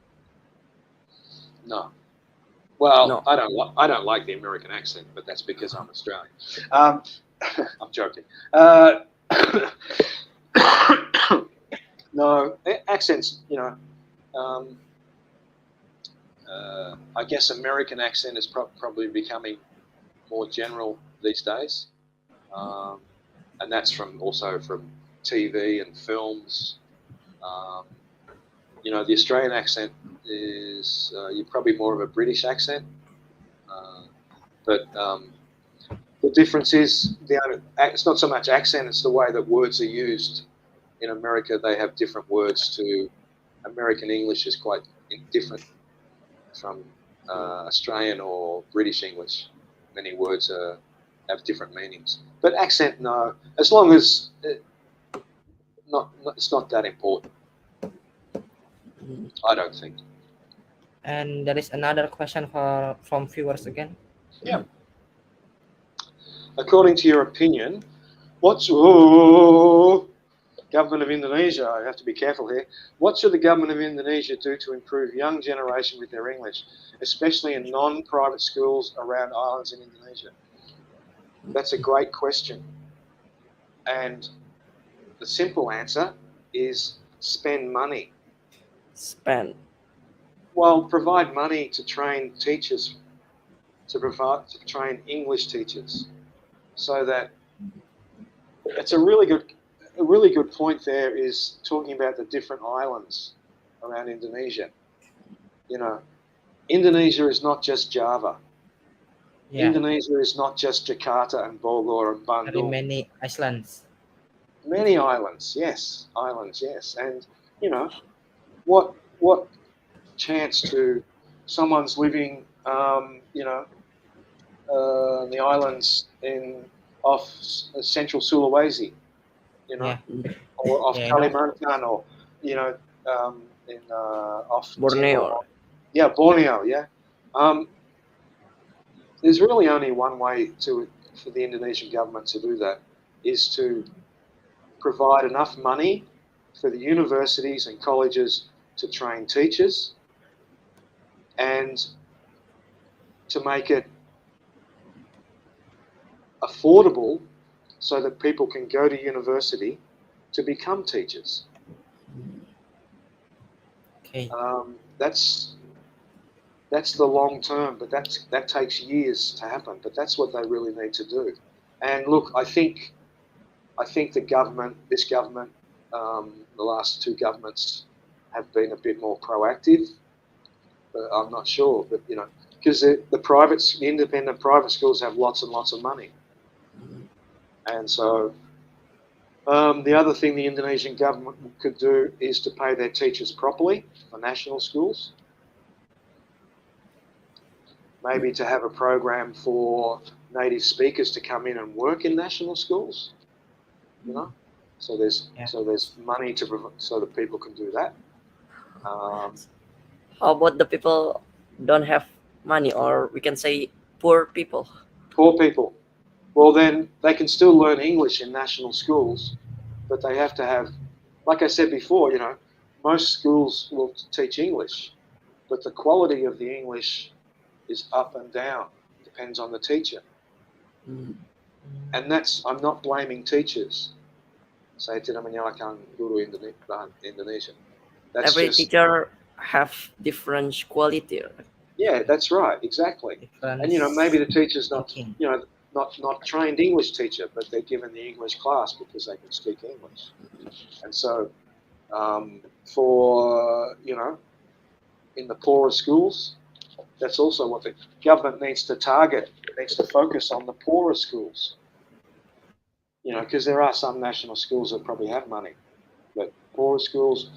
No. Well, No. I don't like the American accent, but that's because I'm Australian. Um, I'm joking. No, accents. Um, I guess American accent is probably becoming more general these days, um, and that's also from TV and films. Um, the Australian accent is you're probably more of a British accent, but the difference is it's not so much accent; it's the way that words are used. In America, they have different words to American English is quite different from Australian or British English. Many words have different meanings, but accent, no. As long as it's not that important. Mm. I don't think. And there is another question from viewers again. Yeah. According to your opinion, what's government of Indonesia? I have to be careful here. What should the government of Indonesia do to improve young generation with their English, especially in non-private schools around islands in Indonesia? That's a great question, and the simple answer is spend money. Spend. Well, provide money to train teachers, to train English teachers, so that it's a really good point. There is talking about the different islands around Indonesia. You know, Indonesia is not just Java. Yeah. Indonesia is not just Jakarta and Bogor and Very Bandung. many islands. Many islands, yes, and you know what chance to someone's living, the islands off central Sulawesi, you know, Yeah. or off Yeah, I know. Kalimantan, or in off Timor. Borneo. Yeah, Borneo. Yeah. Um, there's really only one way for the Indonesian government to do that, is to provide enough money for the universities and colleges to train teachers, and to make it affordable so that people can go to university to become teachers. Okay. That's the long term, but that takes years to happen. But that's what they really need to do. And look, I think this government, the last two governments have been a bit more proactive. But I'm not sure, but because the independent private schools have lots and lots of money, and so the other thing the Indonesian government could do is to pay their teachers properly for national schools. Maybe to have a program for native speakers to come in and work in national schools. So there's Yeah. money so that people can do that. How about the people don't have money, or we can say poor people? Poor people, well then they can still learn English in national schools, but they have to have, like I said before, most schools will teach English, but the quality of the English is up and down. Depends on the teacher, Mm. and I'm not blaming teachers. Saya tidak menyalahkan guru Indonesia. That's Every just, teacher have different quality. yeah, that's right, exactly. Different And maybe the teacher's not, thinking. not trained English teacher, but they're given the English class because they can speak English. And so, for in the poorer schools, that's also what the government needs to target. It needs to focus on the poorer schools. Because there are some national schools that probably have money, but poorer schools,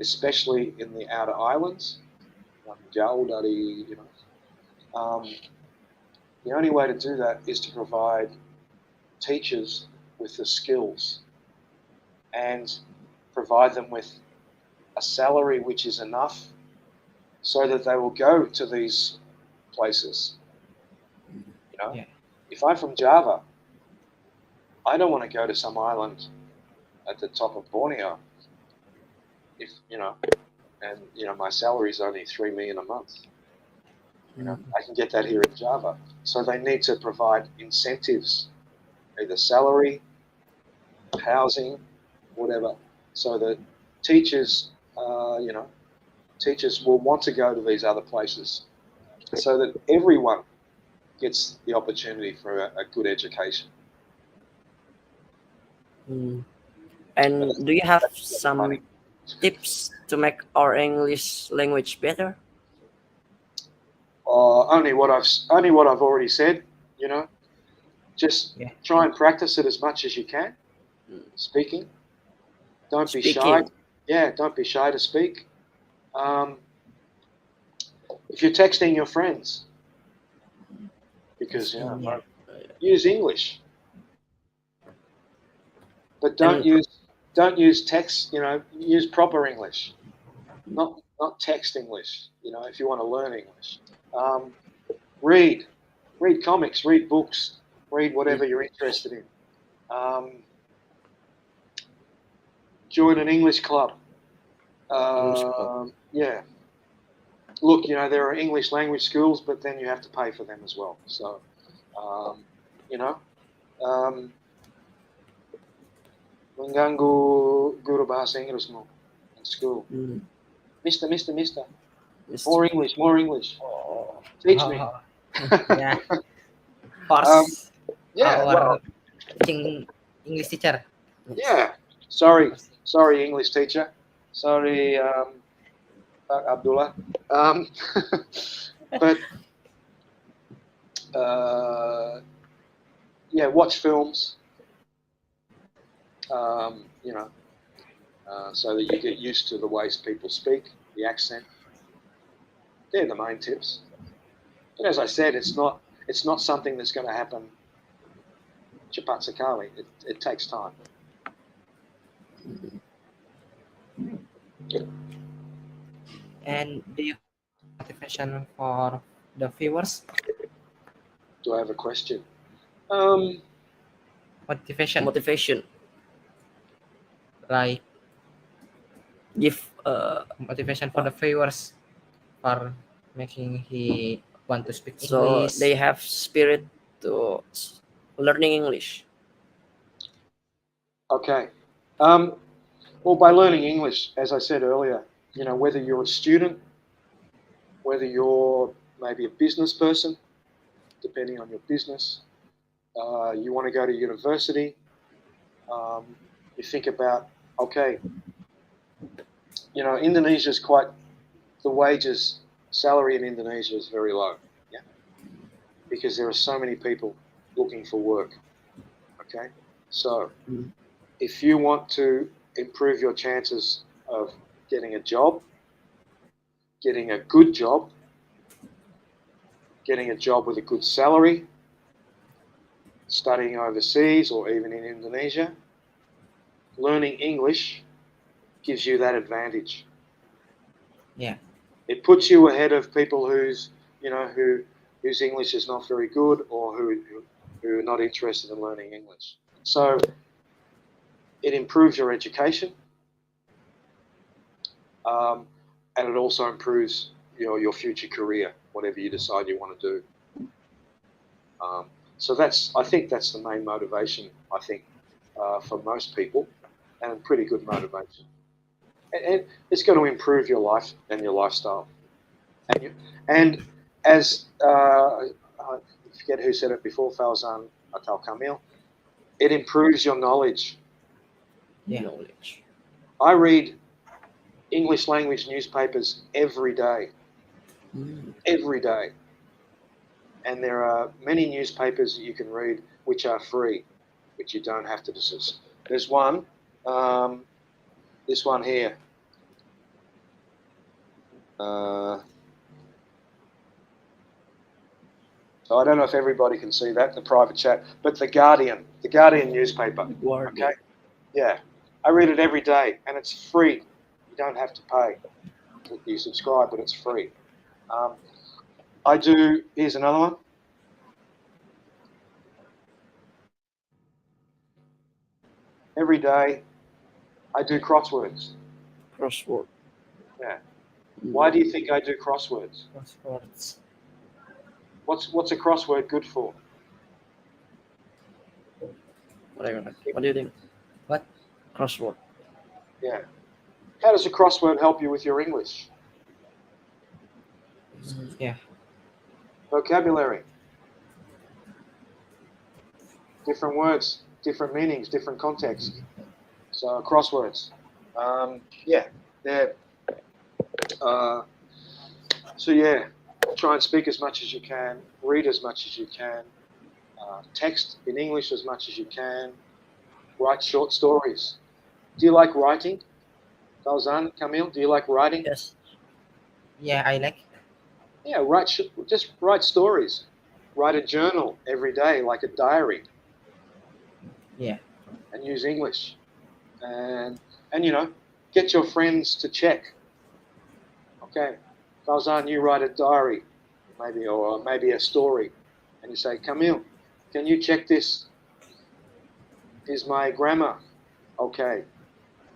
especially in the outer islands, like jauh dari, the only way to do that is to provide teachers with the skills and provide them with a salary which is enough so that they will go to these places. Yeah. If I'm from Java, I don't want to go to some island at the top of Borneo. If and my salary is only 3 million a month. I can get that here in Java. So they need to provide incentives, either salary, housing, whatever, so that teachers, teachers will want to go to these other places, so that everyone gets the opportunity for a good education. Mm. But And do you have that's money. some tips to make our English language better? Only what I've already said. Just Yeah. try and practice it as much as you can. Mm. Speaking. Don't be shy. Speaking. Yeah, don't be shy to speak. If you're texting your friends, because Yeah. use English, but And don't use text. Use proper English, not text English. If you want to learn English, um, read comics, read books, read whatever you're interested in. Join an English club. English club. Yeah. Look, there are English language schools, but then you have to pay for them as well. So, you know, um, mengganggu guru bahasa Inggrismu in school. Mm. Mister, Yes. more English. Teach me. Oh, yeah. Um, Force yeah, well, our teaching English teacher. yeah. Sorry, English teacher. Sorry, Pak Abdullah. But yeah, watch films. So that you get used to the ways people speak, the accent. They're the main tips. But as I said, it's not something that's going to happen cepat sekali. It takes time. And do you have motivation for the viewers? Do I have a question? Motivation, Motivation. like Give motivation for the viewers for making he want to speak so English. they have spirit to learning English. Okay. Um, well, by learning English, as I said earlier, whether you're a student, whether you're maybe a business person, depending on your business, you want to go to university, um, you think about, okay, Indonesia's quite, the wages, salary in Indonesia is very low, yeah, because there are so many people looking for work, okay? So Mm. if you want to improve your chances of getting a job, getting a good job, getting a job with a good salary, studying overseas or even in Indonesia, learning English gives you that advantage. Yeah. It puts you ahead of people whose English is not very good or who are not interested in learning English. So it improves your education, um, and it also improves your future career, whatever you decide you want to do. Um, so I think that's the main motivation. I think for most people, and pretty good motivation. And it's going to improve your life and your lifestyle. And as I forget who said it before, Falzan Atal Kamil, it improves your knowledge. Yeah. Knowledge. I read English language newspapers Mm. every day. And there are many newspapers that you can read which are free, which you don't have to desist. There's one, um, this one here. Uh, so I don't know if everybody can see that, the private chat, but the Guardian newspaper. Okay, Guardian. yeah, I read it every day, and it's free. You don't have to pay. You subscribe, but it's free. Um, I do. Here's another one. Every day, I do crosswords. Crossword. Yeah. Mm. Why do you think I do crosswords? Crosswords. What's a crossword good for? What do you think? What? Crossword. Yeah. How does a crossword help you with your English Yeah. vocabulary? Different words, different meanings, different context. So crosswords. Yeah. They're, uh, so yeah, try and speak as much as you can, read as much as you can, text in English as much as you can, write short stories. Do you like writing? Falzan, Camille, do you like writing? Yes. Yeah, I like. Yeah, just write stories. Write a journal every day, like a diary, Yeah. and use English. And get your friends to check. Okay, Falzan, you write a diary, maybe, or maybe a story, and you say, Camille, can you check this? Is my grammar okay?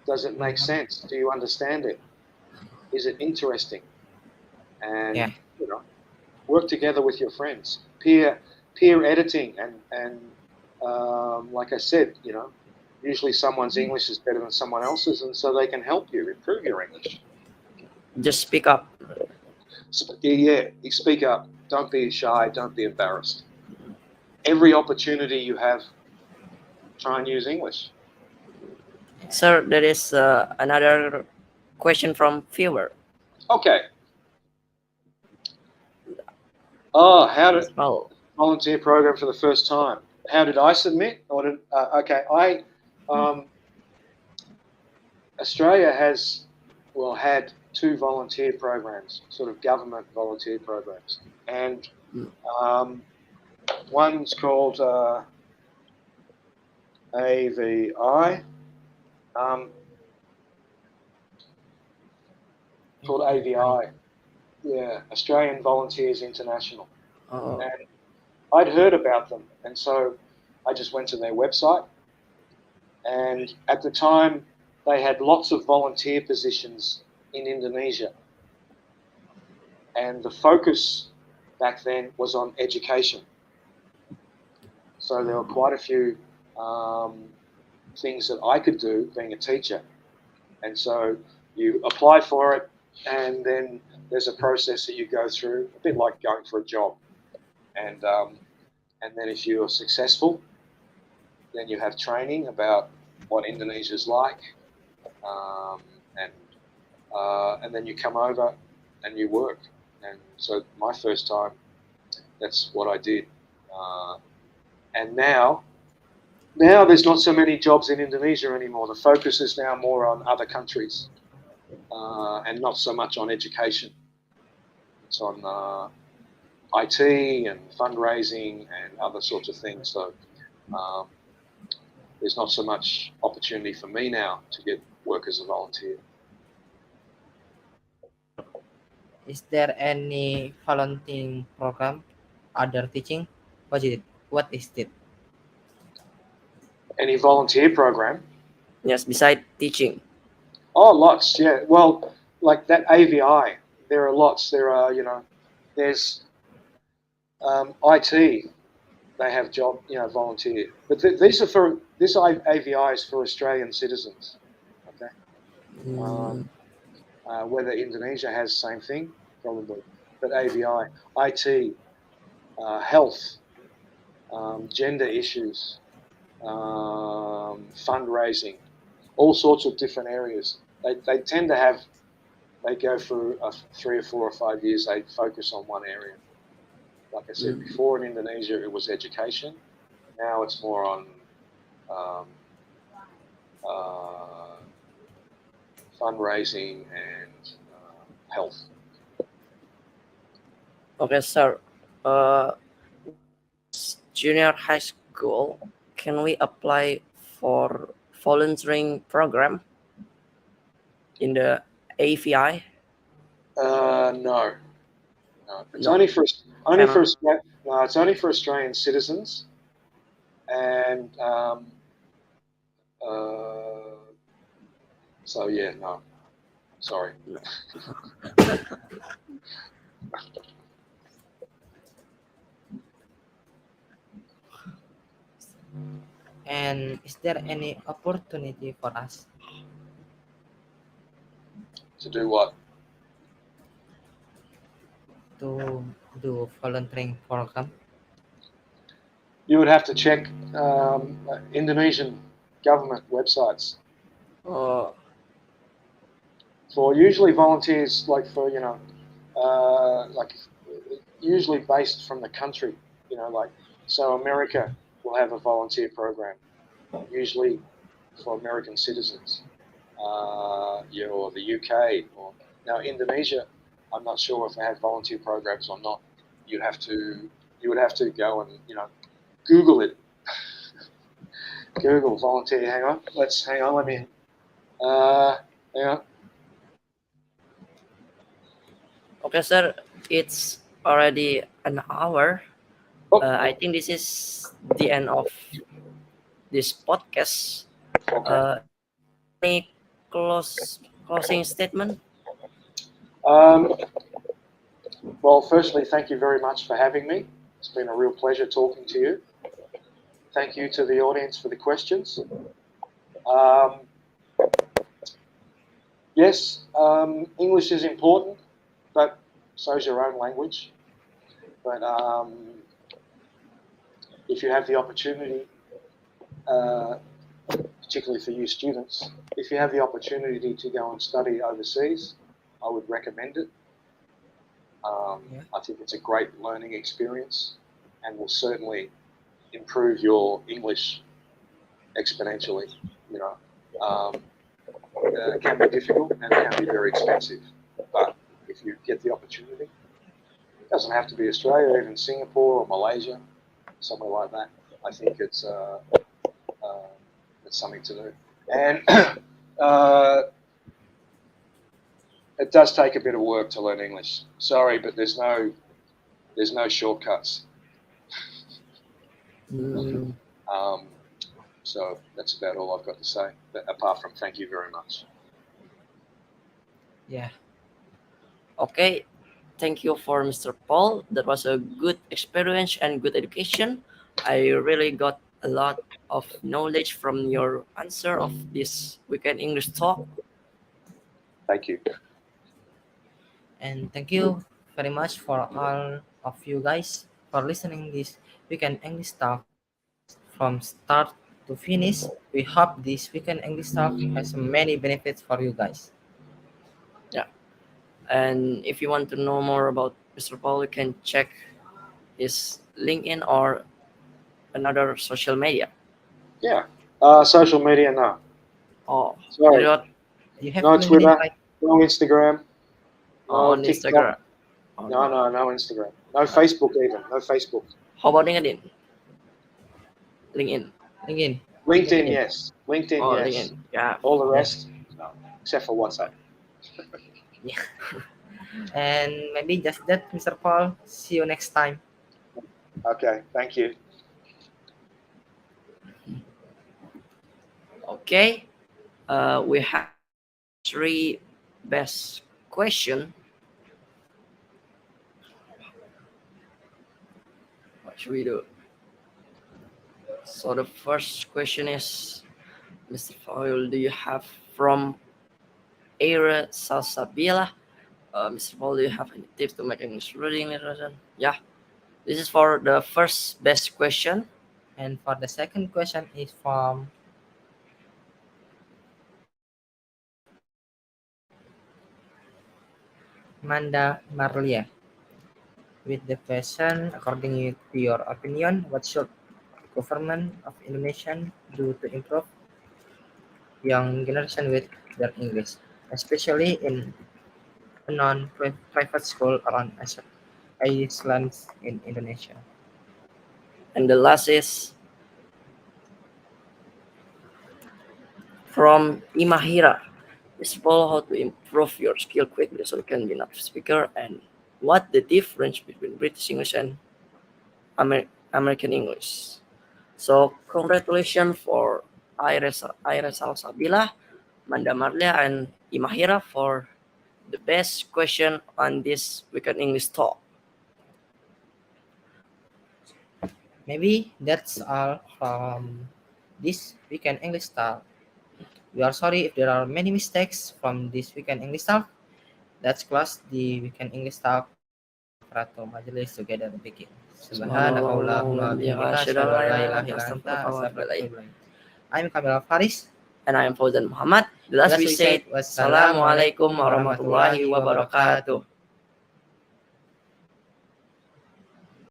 Does it make sense? Do you understand it? Is it interesting? Yeah. And work together with your friends. Peer editing, and like I said, usually someone's English is better than someone else's, and so they can help you improve your English. Just speak up. Yeah, you speak up. Don't be shy. Don't be embarrassed. Every opportunity you have, try and use English. Sir, there is another question from viewer. Okay. Oh, how did Well, volunteer program for the first time? How did I submit? Or did okay? Australia had two volunteer programs, sort of government volunteer programs, and mm, um, one's called AVI, um, called AVI, yeah, Australian Volunteers International, oh, and I'd heard about them, and so I just went to their website, and at the time they had lots of volunteer positions in Indonesia, and the focus back then was on education. So there were quite a few things that I could do being a teacher. And so you apply for it, and then there's a process that you go through, a bit like going for a job. And then if you're successful, then you have training about what Indonesia's like, um, and and then you come over and you work. And so my first time, that's what I did. Uh, and now there's not so many jobs in Indonesia anymore. The focus is now more on other countries, and not so much on education. It's on IT and fundraising and other sorts of things. So um, there's not so much opportunity for me now to get work as a volunteer. Is there any volunteering program other teaching? What is it? What is it? Any volunteer program? Yes, beside teaching. Oh, lots. Yeah. Well, like that AVI, there are lots. There are, there's IT. They have job, volunteer. But these are for this AVI is for Australian citizens. Okay. Mm, Whether Indonesia has the same thing, probably. But AVI, IT, health, gender issues, fundraising, all sorts of different areas. They tend to have, they go for 3 or 4 or 5 years, they focus on one area. Like I said mm. before, in Indonesia, it was education. Now it's more on um, uh, fundraising and health. Okay, sir. Uh, Junior high school, can we apply for volunteering program in the AVI? No, no. It's No, only for cannot. no, it's only for Australian citizens, and uh, so yeah, no, sorry. No. And is there any opportunity for us To do what? to do volunteering program? You would have to check Indonesian government websites Oh, for usually volunteers, like for like usually based from the country. Like so America will have a volunteer program, usually for American citizens. Or the UK, or now Indonesia. I'm not sure if they have volunteer programs or not. You'd have to you would have to go and Google it. Google volunteer. Hang on. Hang on. Let me. Hang on. okay, sir. It's already an hour. Oh, I think this is the end of this podcast. okay. Uh, any closing statement? Um, well, firstly, thank you very much for having me. It's been a real pleasure talking to you. Thank you to the audience for the questions. Um, yes, English is important, but so is your own language. But if you have the opportunity, uh, particularly for you students, if you have the opportunity to go and study overseas, I would recommend it. Yeah. I think it's a great learning experience and will certainly improve your English exponentially. You know, it can be difficult and it can be very expensive, but if you get the opportunity, it doesn't have to be Australia, even Singapore or Malaysia, somewhere like that. I think it's something to do, and uh, it does take a bit of work to learn English. Sorry, but there's no shortcuts. Mm, Um, so that's about all I've got to say. But apart from thank you very much. Yeah. okay. Thank you for Mr. Paul. That was a good experience and good education. I really got a lot of knowledge from your answer of this weekend English talk. Thank you. And thank you very much for all of you guys for listening this weekend English talk from start to finish. We hope this weekend English talk has many benefits for you guys. Yeah. And if you want to know more about Mr. Paul, you can check his LinkedIn or another social media. Yeah. Social media, no. Oh, you Sorry. got You have No LinkedIn, Twitter, right? no Instagram, no on TikTok. Instagram. Oh, No, no. no Instagram. No Facebook even. No Facebook. How about LinkedIn? LinkedIn. LinkedIn. LinkedIn, LinkedIn. yes. LinkedIn, Oh, yes. LinkedIn. Yeah. All the Yeah. rest, no. Except for WhatsApp. Yeah. And maybe just that, Mr. Paul. See you next time. Okay, thank you. Okay. We have three best question. What should we do? So the first question is, Mr. Paul, do you have from Era Salsabila? Mr. Paul, do you have any tips to make English reading lesson? Yeah. This is for the first best question. And for the second question is from Manda Marlia. With the question, according to your opinion, what should government of Indonesia do to improve young generation with their English, especially in non-private school around islands in Indonesia? And the last is from Imahira. Mr. Paul, how to improve your skill quickly so you can be native speaker, and what the difference between British English and American English. So congratulations for Iris Salsabila, Manda Marlia, and Imahira for the best question on this weekend English talk. Maybe that's all from this weekend English talk. We are sorry if there are many mistakes from this weekend English talk. Let's close the weekend English talk with kafaratul majelis together begin. Subhanakallahumma bihamdika asyhadu an la ilaha illa anta astaghfiruka wa atubu ilaik. I'm Kamil Faris. And I am Fauzan Muhammad. The The last last we we said said, wassalamualaikum Assalamualaikum warahmatullahi warahmatullahi wabarakatuh. wabarakatuh.